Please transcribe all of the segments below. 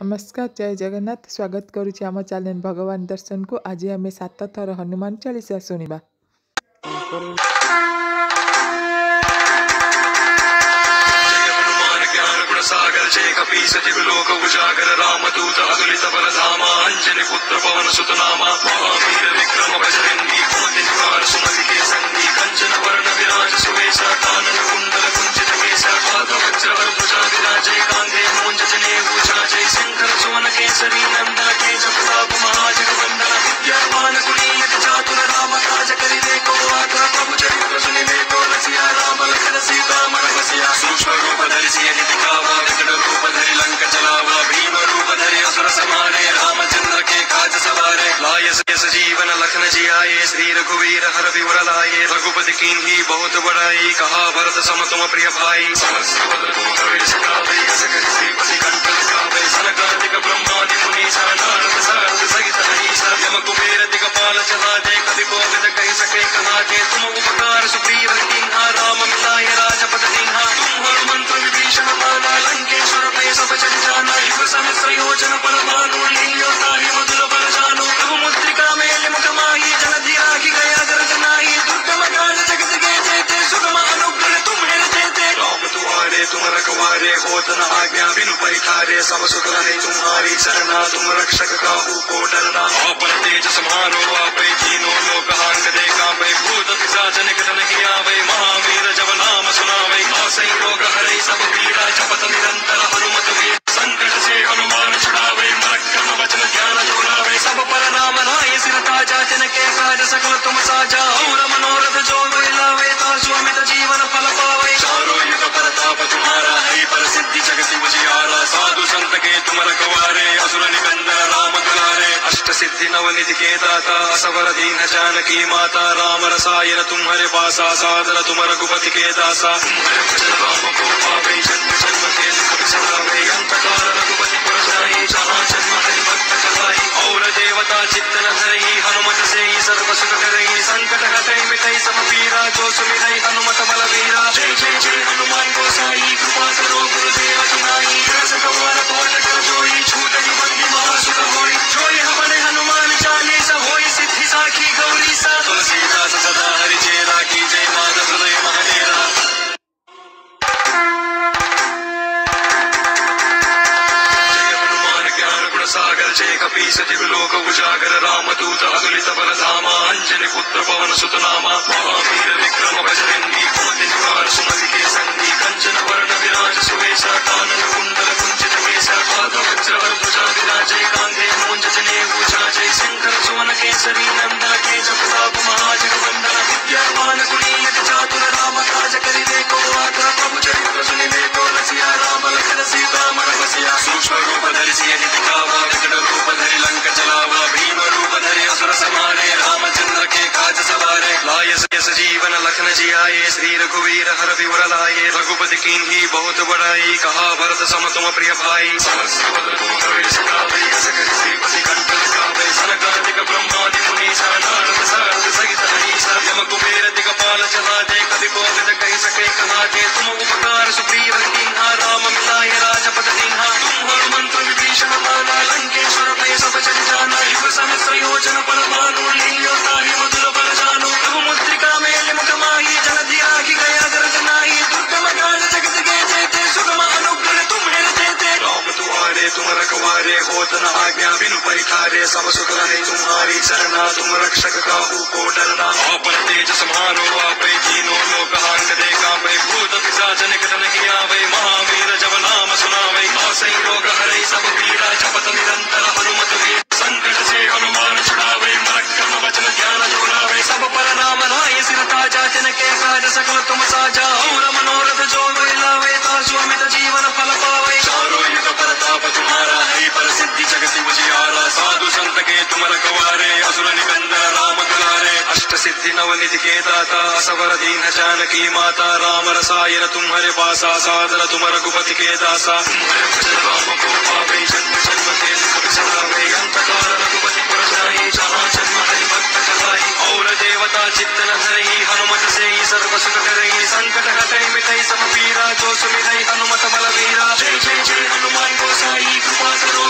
नमस्कार जय जगन्नाथ स्वागत करुछि आम चैनल भगवान दर्शन को। आज आम 7 थर हनुमान चालीसा शुणा। सागर जय कपीस लोक उजागर रामदूत अतुलित बलधामा अंजनी पुत्र पवन सुत नामा महावीर विक्रम बजरंगी कुमति निवार सुमति के संगी कंचन वर्ण विराज सुवेशा कानन कुंडल कुंचित केसा पाद वज्र ध्वजा विराजय कांधे मूंज जनेऊ छाजय शंकर सुवन केसरी नंदन तेज प्रताप महाजगवंदन विद्यावान गुणीयति चातुर राम काज करिबे को आज्ञा प्रभु चरित्र सुनिबे को रसिया राम लखन सीता मन बसिया सूक्ष्म रूप धरि सिय दिखावा विकट रूप धरि लंक चलावा भीम रूप धरि असुर संहारे रामचंद्र के काज सवारे लाय सजीवन लखन जियाए श्री रघुवीर हर विवर लाए रघुपति कीन्ही बहुत बड़ाई कहा भरत सम तुम प्रिय भाई सहस्र बदन तुम कवि सकावे सकल श्रीपति कंठ लगावे सनकादिक ब्रह्मादि मुनीसा नारद सारद सहित हरीसा यम कुबेर दिगपाल चलाते कवि कोविद कहि सके कहाते तुम उपकार सुग्रीव कीन्हा राम मिलाय राजपद दीन्हा तुम हनुमंत विभीषण माना लंकेश्वर पे सब जग जाना युग सहस्र योजन पर भानु लील्यो ताहि मधुर बल जानो प्रभु मुद्रिका मेल मुख माही जन धीरा की गया गर्ज नाही दुर्गम काज जगत के जेते सुगम अनुग्रह तुम है देते राम तुम्हारे तुम रखवारे होत न आज्ञा बिनु पैठारे सब सुख रहे तुम्हारी शरणा तुम रक्षक काहू को डरना आपन तेज समारो आपै तीनों लोक हांक दे कांपै भूत पिशाच निकट नहीं आवे महावीर जब नाम सुनावे आसै रोग हरै सब पीड़ा जपत निरंतर हनुमत वीर संकट से हनुमान छुड़ावे मरक्रम वचन ध्यान जोड़ावे सब पर नाम राय सिर ताजा तिनके काज सकल तुम साजा और मनोरथ जो लावे तासु अमित जीवन फल पावे चारों युग परताप तुम्हारा है प्रसिद्धि जगत उजियारा साधु संत के तुम रखवारे असुर निकंदन राम दुलारे अष्ट सिद्धि नवनिधि के दाता असवर दीन जानकी माता राम रसायन तुम्हारे पासा सादर तुम रघुपति के दासा तुम्हारे भजन राम को पावे जन्म जन्म के दुख बिसरावे अंत काल रघुपति पुर जाई जहाँ जन्म हरि भक्त कहाई और देवता चित्तन धरई हनुमत से ही सर्व सुख करई संकट हटई मिटई सब पीरा जो सुमिरई हनुमत बलवीरा जय जय जय हनुमान गोसाई कृपा करो गुरुदेव जिनाई सतवार पाठ कर जोई छूट बंदी महासुख होई जोई हमारे हनुमान चालीसा होई सिद्धि साखी गौरी सा तुलसीदास सदा हरि चेरा की जय माधव हृदय महाडेरा सागर जय कपीस लोक उजागर रामदूत अतुलित बलधामा अंजनी पुत्र पवन सुत नामा महावीर विक्रम बजरंगी कुमति निवार सुमति के संगी कंचन वर्ण विराज सुवेशा कानन कुंडल कुंचित केसा पाद वज्र ध्वजा विराजय कांधे मूंज जनेऊ छाजय शंकर सुवन केसरी नंदन तेज प्रताप महाजगवंदन विद्यावान गुणीयति चातुर राम काज करिबे को आज्ञा प्रभु चरित्र सुनिबे को रसिया राम लखन सीता मन बसिया सूक्ष्म रूप धरि सिय दिखावा विकट रूप धरि लंक चलावा भीम रूप धरि असुर संहारे रामचंद्र के काज सवारे लाय सजीवन लखन जियाए श्री रघुवीर हर विवर लाए रघुपति कीन्ही बहुत बड़ाई कहा भरत सम तुम प्रिय भाई सहस्र बदन तुम कवि सकावे सकल श्रीपति कंठ लगावे सनकादिक ब्रह्मादि मुनीसा नारद सारद सहित हरीसा यम कुबेर दिगपाल चलाते कवि कोविद कहि सके कहाते तुम उपकार सुग्रीव कीन्हा राम मिलाय राजपद दीन्हा तुम हनुमंत विभीषण माना लंकेश्वर पे सब जग जाना युग सहस्र योजन पर भानु लील्यो ताहि मधुर बल जानो प्रभु मुद्रिका मेल मुख माही जन धीरा की गया गर्ज नाही दुर्गम काज जगत के जेते सुगम अनुग्रह तुम है देते राम तुम्हारे तुम रखवारे होत न आज्ञा बिनु पैठारे सब सुख रहे तुम्हारी शरणा तुम रक्षक काहू को डरना आपन तेज समारो आपै तीनों लोक हांक दे कांपै भूत पिशाच निकट नहीं आवे महावीर जब नाम सुनावे आसै रोग हरै सब पीड़ा जपत निरंतर हनुमत वीर संकट से हनुमान छुड़ावे मरक्रम वचन ध्यान जोड़ावे सब पर नाम राय सिर ताजा तिनके काज सकल तुम साजा और मनोरथ जो लावे तासु अमित जीवन फल पावे चारों युग परताप तुम्हारा है प्रसिद्धि जगत उजियारा साधु संत के तुम रखवारे असुर निकंदन राम दुलारे अष्ट सिद्धि नवनिधि के दाता असवर दीन जानकी माता राम रसायन तुम्हारे पासा सादर तुम रघुपति के दासा तुम्हारे भजन राम को पावे जन्म जन्म के दुख बिसरावे अंत काल रघुपति पुर जाई जहाँ जन्म हरि भक्त कहाई और देवता चित्तन धरई हनुमत से ही सर्व सुख करई संकट हटई मिटई सब पीड़ा जो सुमिरई हनुमत बलवीरा जय जय जय हनुमान गोसाई कृपा करो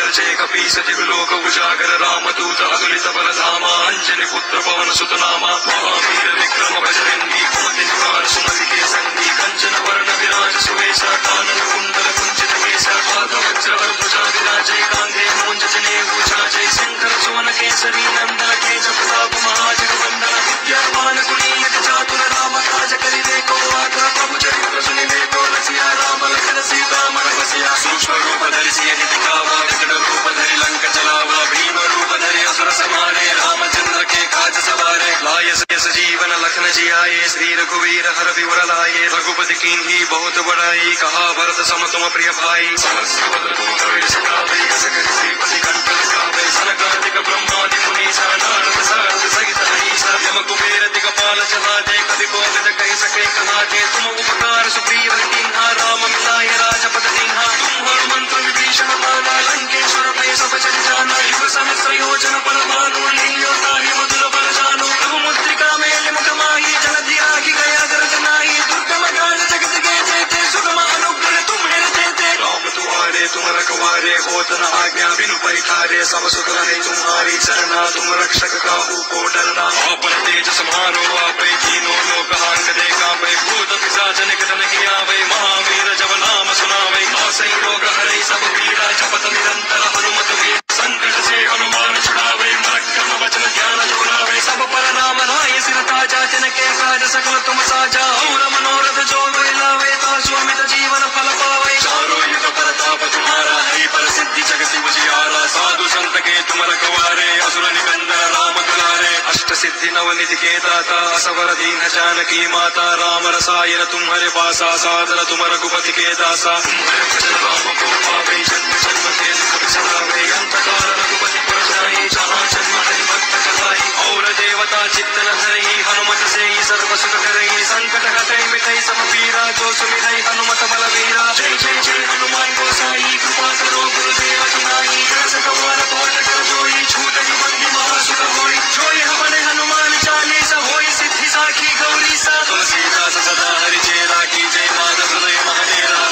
सागर जय कपीस दिव्यलोक उजागर रामदूत अतुलित बल धामा अंजनी पुत्र पवन सुत नामा महावीर विक्रम बजरंगी कुमति निवार सुमति के संगी कंचन वर्ण विराज सुवेशा कानन कुंडल कुंचित केसा पाद वज्र ध्वजा विराजय कांधे मूंज जनेऊ छाजय शंकर सुवन केसरी नंदन तेज प्रताप महाजगवंदन विद्यावान गुणीयति चातुर राम काज करिवे को आतुर प्रभु चरित्र सुनिवे को रसिया राम लखन सीता मन बसिया सूक्ष्म रूप धरि सियहि दिखावा विकट रूप धरि लंक चलावा भीम रूप धरि असुर संहारे रामचंद्र के काज सवारे लाय यस जीवन लखन जियाए श्री रघुवीर हर विवर लाए रघुपति कीन्ही बहुत बड़ाई कहा भरत सम तुम प्रिय भाई समस्त बल तुम कवि सकावे अस करि श्रीपति कंठ लगावे सनकादिक ब्रह्मादि मुनीसा नारद सारद सहित अहीसा यम कुबेर दिगपाल चलाते कवि कोविद कहि सके कहाते तुम उपकार सुग्रीव कीन्हा राम मिलाय राजपद दीन्हा तुम हनुमंत विभीषण माना लंकेश्वर भय सब जग जाना युग सहस्र योजन पर भानु लील्यो ताहि मधुर बल जानो प्रभु मुद्रिका मेलि मुख माहि जलधि आगि गया गर्जनाहि दुर्गम काज जगत के जेते सुगम अनुग्रह तुम्हें देते राम तुम्हारे तुम रखवारे होत न आज्ञा बिनु पैठारे सब सुख रहे तुम्हारी चरना तुम रक्षक काहू को डरना आपन तेज समारो आपै तीनों लोक हांक दे कांपै भूत पिशाच निकट नहीं आवे महावीर जब नाम सुनावे आसै रोग हरै सब पीड़ा जपत निरंतर हनुमत वीर संकट से हनुमान छुड़ावे मरक्रम वचन ध्यान जोड़ावे सब पर नाम राय सिर ताजा तिनके काज सकल तुम साजा और मनोरथ जो लावे तासु अमित जीवन फल पावे चारों युग प्रताप तुम्हारा है प्रसिद्धि जगत उजियारा साधु संत के तुम रखवारे असुर निकंदन राम दुलारे अष्ट सिद्धि नवनिधि के दाता असवर दीन जानकी माता राम रसायन तुम्हारे पासा सादर तुम रघुपति के दासा तुम्हारे भजन राम को पावे जन्म जन्म के दुख बिसरावे अंत काल रघुपति पुर जाई जहाँ जन्म हरि भक्त कहाई और देवता चित्तन धरई हनुमत से ही सर्व सुख करई संकट हटई मिटई सब पीरा जो सुमिरई हनुमत बलवीरा जय जय जय हनुमान गोसाई कृपा करो गुरुदेव सुनाई सतवार पाठ कर जोई छूटई बंदी महासुख होई जोई हमने हनुमान चालीसा होई सिद्धि साखी गौरी सा तुलसीदास सदा हरि चेरा की जय माधव हृदय महादेरा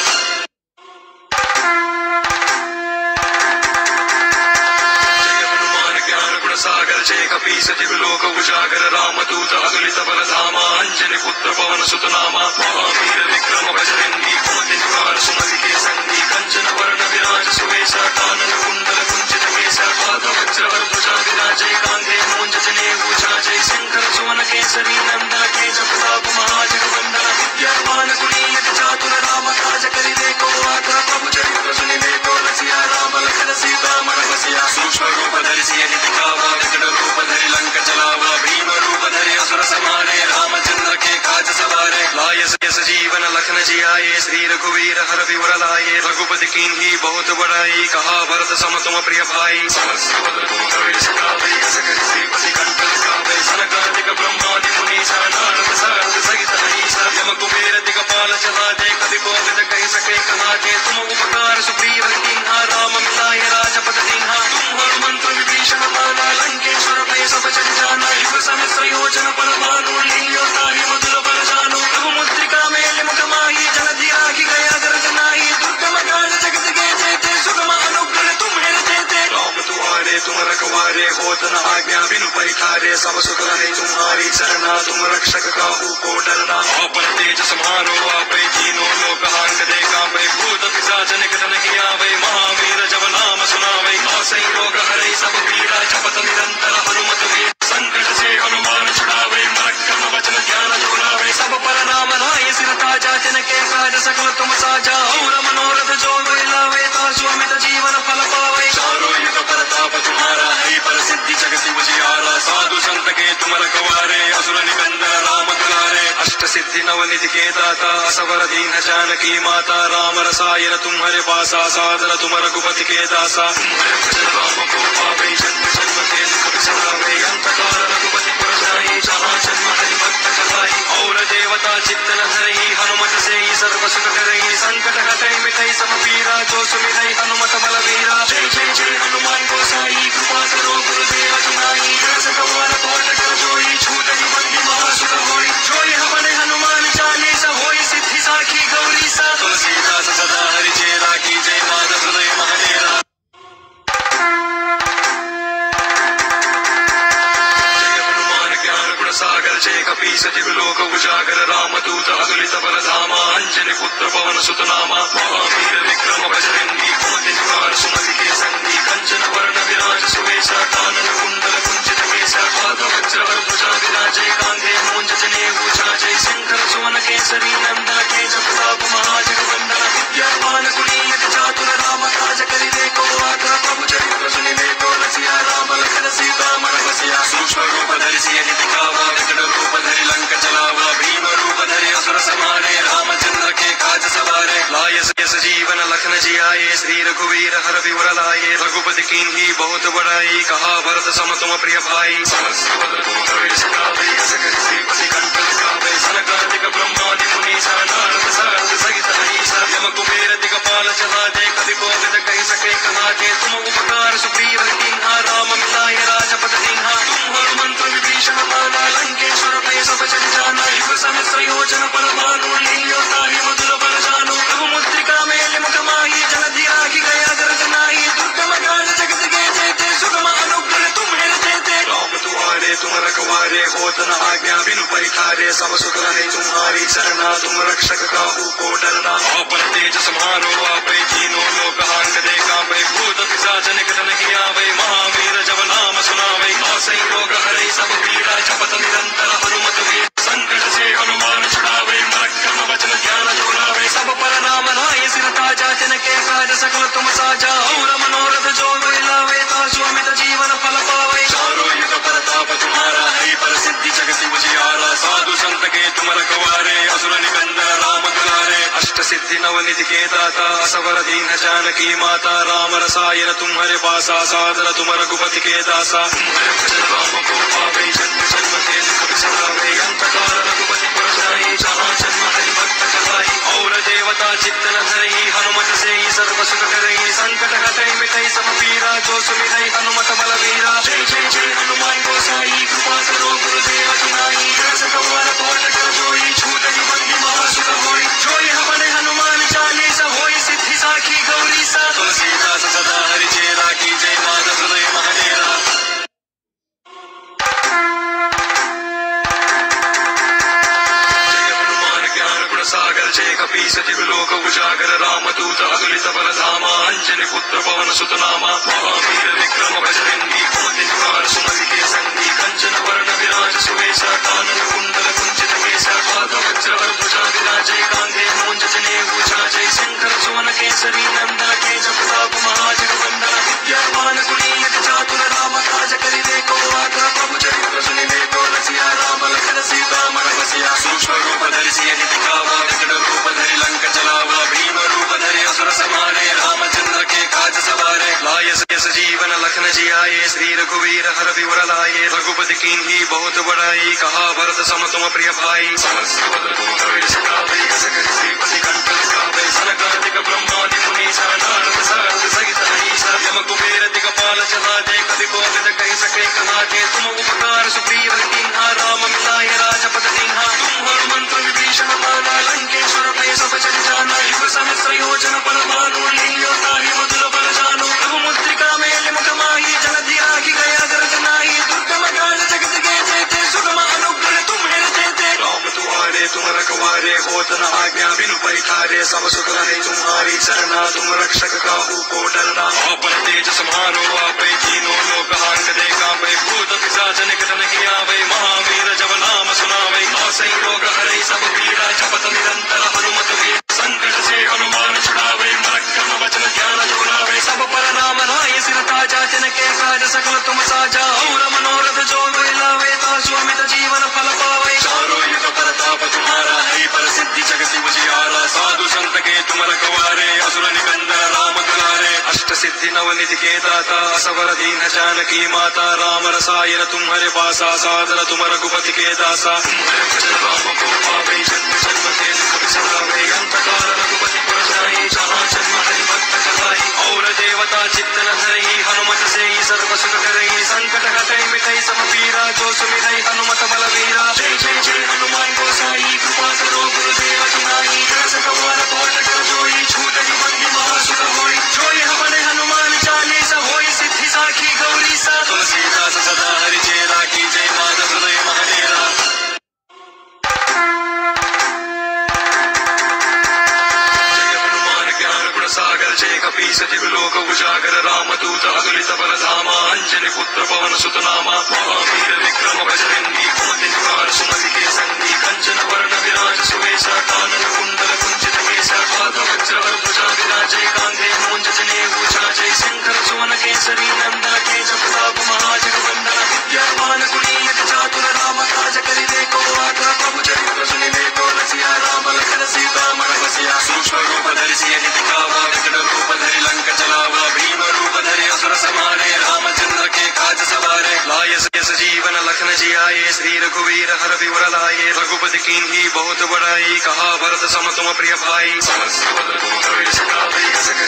सागर जय कपीस दिव्यलोक उजागर रामदूत अतुलित बल धामा अंजनी पुत्र पवन सुत नामा महावीर विक्रम बजरंगी कुमति निवार सुमति के संगी कंचन वर्ण विराज सुवेशा कानन कुंडल कुंचित केसा पाद वज्र ध्वजा विराजय कांधे मूंज जनेऊ छाजय शंकर सुवन केसरी नंदन तेज प्रताप महाजगवंदन विद्यावान गुणीयति चातुर राम काज करिवे को आतुर प्रभु चरित्र सुनिवे को रसिया राम लखन सीता मन बसिया सूक्ष्म रूप धरि सियहि दिखावा विकट रूप धरि लंक चलावा भीम रूप धरि असुर संहारे रामचंद्र के काज सवारे लाय यस जीवन लखन जियाए श्री रघुवीर हर विवर लाए रघुपति कीन्ही बहुत बड़ाई कहा भरत सम तुम प्रिय भाई समस्त बल तुम कवि सकावे अस करि श्रीपति कंठ लगावे सनकादिक ब्रह्मादि मुनीसा नारद सारद सहित अहीसा यम कुबेर दिगपाल चलाते कवि कोविद कहि सके कहाते तुम उपकार सुग्रीव कीन्हा राम मिलाय राजपद दीन्हा तुम हनुमंत विभीषण माना लंकेश्वर भय सब जग जाना युग सहस्र योजन पर भानु लील्यो ताहि मधुर बल जानो प्रभु मुद्रिका मेलि मुख माहि जलधि आगि गया गर्जनाहि दुर्गम काज जगत के जेते सुगम अनुग्रह तुम्हें देते राम तुम्हारे तुम रखवारे होत न आज्ञा बिनु पैठारे सब सुख रहे तुम्हारी चरना तुम रक्षक काहू को डरना आपन तेज समारो आपै तीनों लोक हांक दे कांपै भूत पिशाच निकट नहीं आवे महावीर जब नाम सुनावे आसै रोग हरै सब पीड़ा जपत निरंतर हनुमत वीर संकट से हनुमान छुड़ावे मरक्रम वचन ध्यान जोड़ावे सब पर नाम राय सिर ताजा तिनके काज सकल तुम साजा और मनोरथ जो लावे तासु अमित जीवन फल पावे चारों युग प्रताप तुम्हारा है प्रसिद्धि जगत उजियारा साधु संत के तुम रखवारे असुर निकंदन राम दुलारे अष्ट सिद्धि नवनिधि के दाता असवर दीन जानकी माता राम रसायन तुम्हारे पासा सादर तुम रघुपति के दासा तुम्हारे भजन राम को पावे जन्म जन्म के दुख बिसरावे अंत काल रघुपति पुर जाई जहाँ जन्म हरि भक्त कहाई और देवता चित्तन धरई हनुमत से ही सर्व सुख करई संकट हटई मिटई सब पीड़ा जो सुमिरई हनुमत बलवीरा जय जय जय हनुमान गोसाई कृपा करो गुरुदेव सुनाई सतवार पाठ कर जोई छूटई बंदी महासुख होई जोई हमने हनुमान चालीसा होई सिद्धि साखी गौरी सा तुलसीदास सदा हरि चेरा की जय माधव हृदय महादेरा अंजनी पुत्र पवन सुत नामा महावीर विक्रम बजरंगी कुमति निवार सुमति के संगी कंचन वरण विराज सुवेशा कानन कुंडल कुंचित केसा पाद वज्र ध्वजा विराजे कांधे मूंज जनेऊ छाजे शंकर सुवन केसरी नंदन तेज प्रताप महाजगवंदन विद्यावान गुणीयति चातुर राम काज करिवे को आकर प्रभु चरित्र सुनिवे को रसिया राम लखन सीता मन बसिया सूक्ष्म रूप धरि सियहि दिखावा विकट रूप धरि लंक जलावा भीम रूप धरि असुर संहारे रामचंद्र के काज सवारे लाय यस जीवन लखन जियाए श्री रघुवीर हर विवर लाए रघुपति कीन्ही बहुत बड़ाई कहा भरत सम तुम प्रिय भाई समस्त बल तुम कवि सकावे यस करि श्रीपति कंठ लगावे सनकादिक ब्रह्मादि मुनीसा नारद सारद सहित हरीसा यम कुबेर दिगपाल चलाते कवि कोविद कहि सके कहाते तुम उपकार सुग्रीव कीन्हा राम मिलाय राजपद दीन्हा तुम हनुमंत विभीषण माना लंकेश्वर भय सब जग जाना युग सहस्र योजन पर भानु लील्यो ताहि मधुर बल जानो प्रभु मुद्रिका मेलि मुख माहि जलधि आगि गया दर्द नाहि दुर्गम काज जगत के जेते सुगम अनुग्रह तुम्हें देते राम तुम्हारे तुम रखवारे होत न आज्ञा बिनु पैठारे सब सुख रहे तुम्हारी शरणा तुम रक्षक काहू को डरना आपन तेज समारो आपै तीनों लोक हांक दे कांपै भूत पिशाच निकट नहीं आवे महावीर जब नाम सुनावे आसै रोग हरै सब पीड़ा जपत निरंतर हनुमत वीर संकट से हनुमान छुड़ावे मरक्रम वचन ध्यान जोड़ावे सब पर नाम नाहि सिर ताजा तिनके काज सकल तुम साजा और मनोरथ जो लावे तासु अमित जीवन फल पावे चारों युग प्रताप तुम्हारा है प्रसिद्धि जगति उजियारा साधु संत के तुम रखवारे असुर निकंदन राम दुलारे अष्ट सिद्धि नवनिधि के दाता असवर दीन जानकी माता राम रसायन तुम्हारे पासा सादर तुम रघुपति के दासा तुम्हारे भजन राम को पावे जन्म जन्म के दुख बिसरावे अंत काल रघुपति पुर जाई जहाँ जन्म हरि भक्त कहाई और देवता चित्त न धरई हनुमत से ही सर्व सुख करई संकट हटई मिटई सब पीरा जो सुमिरई हनुमत बलवीरा जय जय जय हनुमान गोसाई कृपा करो गुरुदेव सुनाई रस कवर कोट कर जोई छूट बंदी महासुख होई जोई हमने हनुमान चालीसा होई सिद्धि साखी गौरी सा तुलसीदास सदा हरि चेरा की जय माधव हृदय महादेरा सागर जय कपीस लोक उजागर राम दूत अतुलित बल धामा अंजनी पुत्र पवन सुत नामा महावीर विक्रम बजरंगी कुमति निवार सुमति के संगी कंचन वरण विराज सुवेशा कानन कुंडल कुंचित केसा पाद वज्र ध्वजा विराजे कांधे मूंज जनेऊ छाजे शंकर सुवन केसरी नंदन तेज प्रताप महाजगवंदन विद्यावान गुणीयति चातुर राम काज करिवे को आकर प्रभु चरित्र सुनिवे को रसिया राम लखन सीता मन बसिया सूक्ष्म रूप धरि सियहि दिखावा विकट रूप धरि लंक जलावा भीम रूप धरि असुर संहारे रामचंद्र के काज सवारे लाय यस जीवन लखन जियाए श्री रघुवीर हर विवर लाए रघुपति कीन्ही बहुत बड़ाई कहा भरत सम तुम प्रिय भाई समस्त बल तुम कवि सकावे यस करि श्रीपति कंठ लगावे सनकादिक ब्रह्मादि मुनीसा नारद सारद सहित हरीसा यम कुबेर दिगपाल चलाते कवि कोविद कहि सके कहाते तुम उपकार सुग्रीव कीन्हा राम मिलाय राजपद दीन्हा तुम हनुमंत विभीषण माना लंकेश्वर भय सब जग जाना युग सहस्र योजन पर भानु लील्यो ताहि मधुर बल जानो प्रभु मुद्रिका मेलि मुख माहि जलधि आगि गया दर्द नाहि दुर्गम काज जगत के जेते सुगम अनुग्रह तुम्हें देते राम तुम्हारे तुम रखवारे होत न आज्ञा बिनु पैठारे सब सुख रहे तुम्हारी शरणा तुम रक्षक काहू को डरना आपन तेज समारो आपै तीनों लोक हांक दे कांपै भूत पिशाच निकट नहीं आवे महावीर जब नाम सुनावे आसै रोग हरै सब पीड़ा जपत निरंतर हनुमत वीर संकट से हनुमान छुड़ावे मरक्रम वचन ध्यान जोड़ावे सब पर नाम नाहि सिर ताजा तिनके काज सकल तुम साजा और मनोरथ जो लावे तासु अमित जीवन फल पावे चारों युग प्रताप तुम्हारा है प्रसिद्धि जगति उजियारा साधु संत के तुम रखवारे असुर निकंदन राम दुलारे अष्ट सिद्धि नवनिधि के दाता असवर दीन जानकी माता राम रसायन तुम्हारे पासा सादर तुम रघुपति के दासा तुम्हारे भजन राम को पावे जन्म जन्म के दुख बिसरावे अंत काल रघुपति पुर जाई जहाँ जन्म हरि भक्त कहाई और देवता चित्त न धरई हनुमत से ही सर्व सुख करई संकट हटई मिटई सब पीड़ा जो सुमिरई हनुमत बलवीरा जय जय जय हनुमान गोसाई कृपा करो गुरुदेव सुनाई रस कवर कोट कर जोई छूट बंदी महासुख होई जोई हमने हनुमान चालीसा होई सिद्धि साखी गौरी सा तुलसीदास सदा हरि चेरा की जय माधव हृदय महादेरा कपीसति लोक उजागर रामदूत अतुलित बल धामा अंजनी पुत्र पवन सुत नामा महावीर विक्रम बजरंगी कुमति निवार सुमति के संगी कंचन वर्ण विराज सुवेशा कानन कुंडल कुंचित केसा पाद वज्र ध्वजा विराजय कांधे मूंज जनेऊ छाजय शंकर सुवन केसरी नंदन तेज प्रताप महाजगवंदन विद्यावान गुणी चातुर राम काज करिबे को आज्ञा प्रभु चरित्र सुनिबे को रसिया राम लखन सीता मन बसिया सूक्ष्म रूप धरि सियहि दिखावा विकट रूप धरि लंक चलावा भीम रूप धरि असुर संहारे रामचंद्र के काज सवारे लाय जीवन लखन जियाए श्री रघुवीर हर विवर लाए रघुपति कीन्ही बहुत बड़ाई कहा भरत सम तुम प्रिय भाई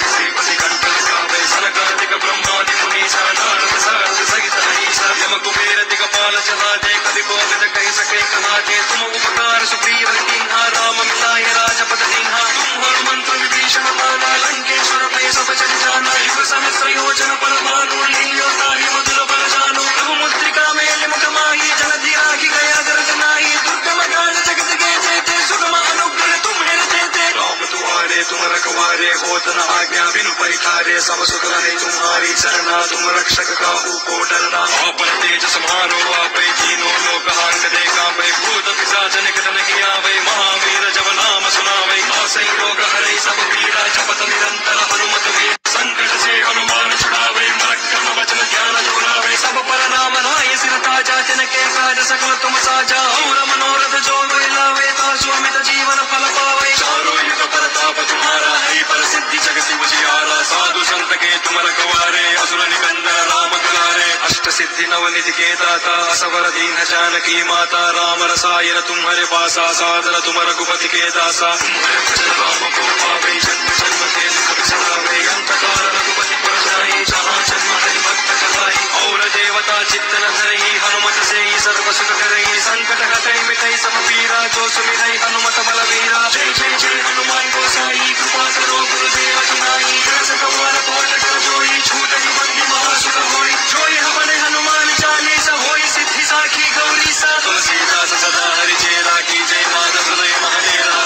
श्रीपति कंठ लगावे सनकादिक ब्रह्मादि मुनीसा नारद सारद सहित अहीसा यम कुबेर दिगपाल चलाते कवि कोविद कहि सके कहाते तुम उपकार सुग्रीव कीन्हा राम मिलाए राजपद दीन्हा तुम हनुमंत विभीषण माना लंकेश्वर भय सब जग जाना युग सहस्र योजन पर भानु लील्यो ताहि मधुर बल जानो प्रभु मुद्रिका मेलि मुख माहि जलधि राखि गया दर्द नाही दुर्गम काज जगत के जेते सुगम अनुग्रह तुम हेरते राम तुम्हारे तुम रखवारे होत न आज्ञा बिनु परिठारे सब सुख रहे तुम्हारी शरणा तुम रक्षक काहू को डरना आप तेज समारो आपै तीनों लोक हांकते कांपै भूत पिशाच निकट नहीं आवै महावीर जब नाम सुनावै आसै रोग हरै सब पीड़ा जपत निरंतर हनुमत वीर संकट से हनुमान छुड़ावै मरक्रम वचन ध्यान जोड़ावै सब पर नाम राय सिर ताजा तिनके काज सकल तुम साजा और मनोरथ जो लावे तासु अमित जीवन फल पावै चारों युग प्रताप तुम्हारा है प्रसिद्धि जगत उजियारा साधु संत के तुम रखवारे असुर निकंदन राम दुलारे अष्ट सिद्धि नवनिधि के दाता असवर दीन जानकी माता राम रसायन तुम्हारे पासा सादर तुम रघुपति के दासा राम को पावे जन्म जन्म के दुख बिसरावे अंत काल रघुपति पुर जाई जहाँ जन्म हरि भक्त कहाई और देवता चित्त न धरई हनुमत से ही सर्व सुख करई संकट हटई मिटई सब पीरा जो सुमिरई हनुमत बलवीरा जय जय जय हनुमान गोसाई कृपा करो गुरुदेव जुनाई सतवार पाठ कर जोई छूटई बंदी महासुख होई जोई हमने हनुमान चालीसा होई सिद्धि साखी गौरी सा तुलसीदास सदा हरि चेरा की जय माधव हृदय महादेवा।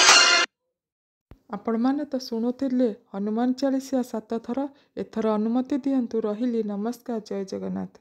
ଆପଣମାନେ ତ ଶୁଣୁଥିଲେ ହନୁମାନ ଚାଳିଶା 7 ଥର। ଏଥର ଅନୁମତି ଦିଅନ୍ତୁ। ରହିଲି। ନମସ୍କାର। ଜୟ ଜଗନ୍ନାଥ।